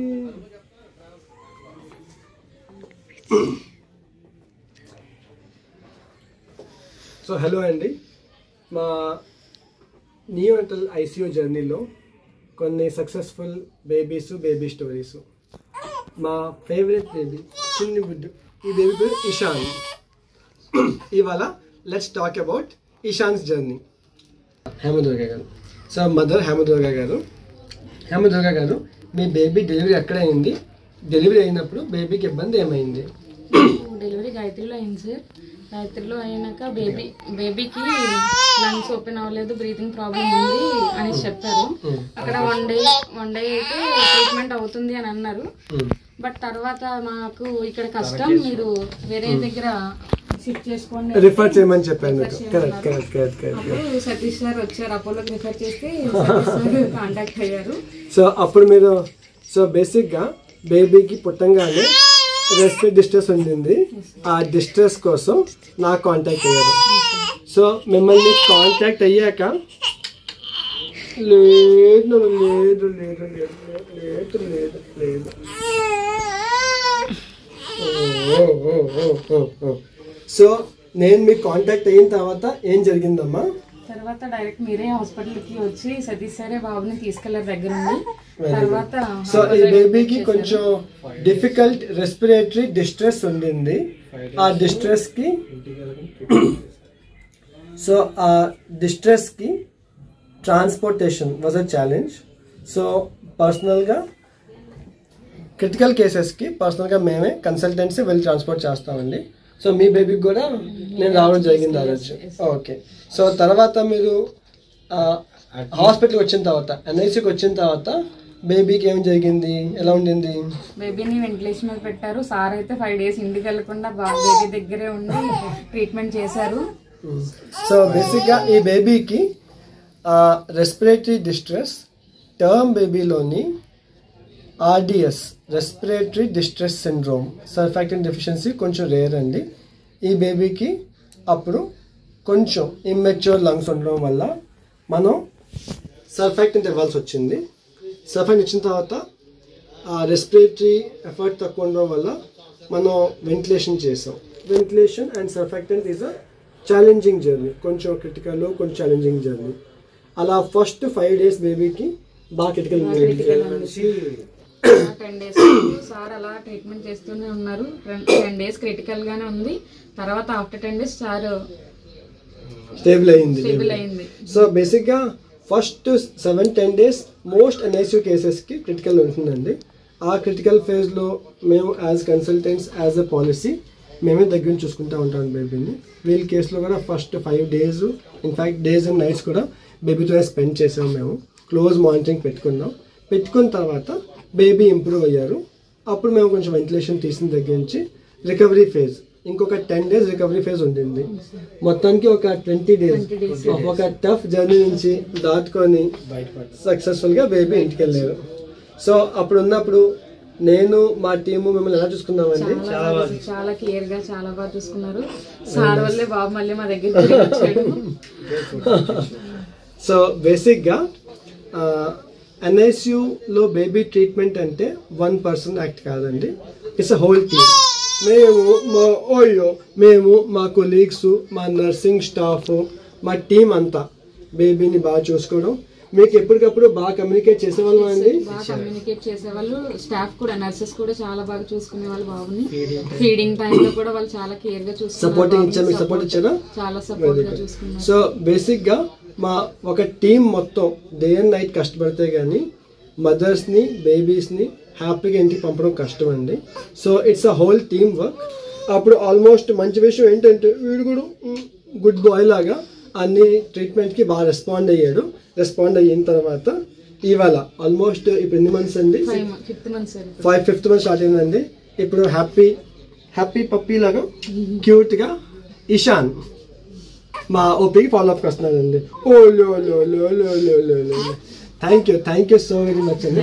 So hello అండి, మా neonatal ICU జర్నీలో కొన్ని సక్సెస్ఫుల్ బేబీ స్టోరీస్. మా ఫేవరెట్ బేబీ చిన్ని బుడ్డు, ఈ బేబీ పేరు ఇషాన్. ఇవాళ let's talk about Ishaan's journey. Hemadurga గారు, సో మదర్ హేమదుర్గ గారు, మీ బేబీ డెలివరీ ఎక్కడ అయింది? డెలివరీ అయినప్పుడు బేబీకి ఇబ్బంది ఏమైంది? డెలివరీ గాయత్రిలో అయింది సార్. గాయత్రిలో అయినాక బేబీకి లంగ్స్ ఓపెన్ అవ్వలేదు, బ్రీతింగ్ ప్రాబ్లం ఉంది అని చెప్పారు. అక్కడ వన్ డే అయితే ట్రీట్మెంట్ అవుతుంది అని అన్నారు. బట్ తర్వాత మాకు ఇక్కడ కష్టం, మీరు వేరే దగ్గర షిఫ్ట్ చేసుకోండి రిఫర్ చేయమని చెప్పాను. అప్పుడు సతీష్ సార్ వచ్చారు, అపోలోకి రిఫర్ చేస్తే కాంటాక్ట్ అయ్యారు. సో అప్పుడు మీరు బేసిక్గా బేబీకి పుట్టంగానే రెస్పిరేటరీ డిస్ట్రెస్ ఉండింది. ఆ డిస్ట్రెస్ కోసం నాకు కాంటాక్ట్ అయ్యారు. సో మిమ్మల్ని కాంటాక్ట్ అయ్యాక లేదు లేదు లేదు లేదు లేదు లేదు సో నేను మీకు కాంటాక్ట్ అయిన తర్వాత ఏం జరిగిందమ్మా? తర్వాత డైరెక్ట్ మీరే హాస్పిటల్కి వచ్చి సతీష్ సారే బాబుని తీసుకెళ్లారు దగ్గర నుండి. తర్వాత సో ఈ బేబీకి కొంచెం డిఫికల్ట్ రెస్పిరేటరీ డిస్ట్రెస్ ఉండింది. ఆ డిస్ట్రెస్ కి transportation was a challenge. So పర్సనల్గా క్రిటికల్ కేసెస్కి పర్సనల్గా మేమే కన్సల్టెన్సీ వెళ్ళి ట్రాన్స్పోర్ట్ చేస్తామండి. సో మీ బేబీకి కూడా నేను రావడం జరిగింది ఆ రోజు. ఓకే, సో తర్వాత మీరు హాస్పిటల్కి వచ్చిన తర్వాత, ఎన్ఐసికి వచ్చిన తర్వాత బేబీకి ఏం జరిగింది, ఎలా ఉండింది? బేబీని వెంటిలేషన్ మీద పెట్టారు. సార్ అయితే 5 days ఇంటికి వెళ్లకుండా బేబీ దగ్గరే ఉండి ట్రీట్మెంట్ చేశారు. సో బేసిక్గా ఈ బేబీకి రెస్పిరేటరీ డిస్ట్రెస్ టర్మ్ బేబీలోని RDS respiratory distress syndrome surfactant deficiency కొంచెం రేర్ అండి. ఈ బేబీకి అప్పుడు కొంచెం ఇమ్మెచ్యూర్ లంగ్స్ ఉండడం వల్ల మనం సర్ఫాక్టెంట్ ఇవ్వాల్సి వచ్చింది. సర్ఫాక్టెంట్ ఇచ్చిన తర్వాత రెస్పిరేటరీ ఎఫర్ట్ తక్కువ ఉండడం వల్ల మనం వెంటిలేషన్ చేసాం. Ventilation and surfactant is a challenging journey, కొంచెం క్రిటికల్, కొంచెం ఛాలెంజింగ్ జర్నీ. అలా ఫస్ట్ 5 days బేబీకి బాగా క్రిటికల్ 10 days సార్ అలా ట్రీట్మెంట్ చేస్తూనే ఉన్నారు. 10 days క్రిటికల్ గానే ఉంది. తర్వాత ఆఫ్టర్ 10 days సార్ స్టేబుల్ అయింది. సో బేసిక్గా ఫస్ట్ 7-10 days మోస్ట్ ఎన్ఐసియూ కేసెస్కి క్రిటికల్ ఉంటుందండి. ఆ క్రిటికల్ ఫేజ్లో మేము as consultants, as a policy మేమే దగ్గర చూసుకుంటూ ఉంటాం బేబీని. వీళ్ళ కేసులో కూడా first 5 days, in fact days and nights కూడా బేబీతో స్పెండ్ చేసాం. మేము క్లోజ్ మానిటరింగ్ పెట్టుకున్న తర్వాత బేబీ ఇంప్రూవ్ అయ్యారు. అప్పుడు మేము కొంచెం వెంటిలేషన్ తీసిన దగ్గర నుంచి రికవరీ ఫేజ్, ఇంకొక 10 days రికవరీ ఫేజ్ ఉండింది. మొత్తానికి ఒక 20 days ఒక టఫ్ జర్నీ నుంచి దాటుకొని సక్సెస్ఫుల్గా బేబీ ఇంటికి వెళ్ళారు. సో అప్పుడు ఉన్నప్పుడు నేను మా టీము మిమ్మల్ని ఎలా చూసుకున్నామండి? చాలా క్లియర్ గా చాలా బాగా చూసుకున్నారు. సార్ వల్లే బాబు మళ్ళీ మా దగ్గరికి వచ్చాడు. సో బేసిక్గా ఎన్ఐసియూలో బేబీ ట్రీట్మెంట్ అంటే 1 person యాక్ట్ కాదండి, ఇట్స్ అ హోల్ టీమ్. మేము మా కొలీగ్స్, మా నర్సింగ్ స్టాఫ్, మా టీం అంతా బేబీని బాగా చూసుకోవడం. మీకు ఎప్పటికప్పుడు బాగా కమ్యూనికేట్ చేసేవాళ్ళం అండి. బాగా కమ్యూనికేట్ చేసేవాళ్ళు. స్టాఫ్ కూడా, నర్సెస్ కూడా చాలా బాగా చూసుకునే వాళ్ళు బాబుని. ఫీడింగ్ టైం లో కూడా వాళ్ళు చాలా కేర్ గా చూసుకున్నారు. సపోర్ట్ ఇచ్చారా? చాలా సపోర్ట్ గా చూసుకున్నారు. సో బేసిక్ గా మా ఒక టీం మొత్తం డే అండ్ నైట్ కష్టపడితే గానీ మదర్స్ ని, బేబీస్ ని హ్యాపీగా ఇంటికి పంపడం కష్టం అండి. So it's a whole team work. అప్పుడు ఆల్మోస్ట్ మంచి విషయం ఏంటంటే వీడు కూడా గుడ్ బాయ్ లాగా అన్ని ట్రీట్మెంట్కి బాగా రెస్పాండ్ అయిన తర్వాత ఇవాళ ఆల్మోస్ట్ ఇప్పుడు ఎన్ని మంత్స్ అండి? 5th month స్టార్ట్ అయిందండి. ఇప్పుడు హ్యాపీ పప్పీ లాగా క్యూట్గా ఇషాన్ మా ఓపీకి ఫాలోఅప్కి వస్తున్నాడండి. Thank you so very much అండి.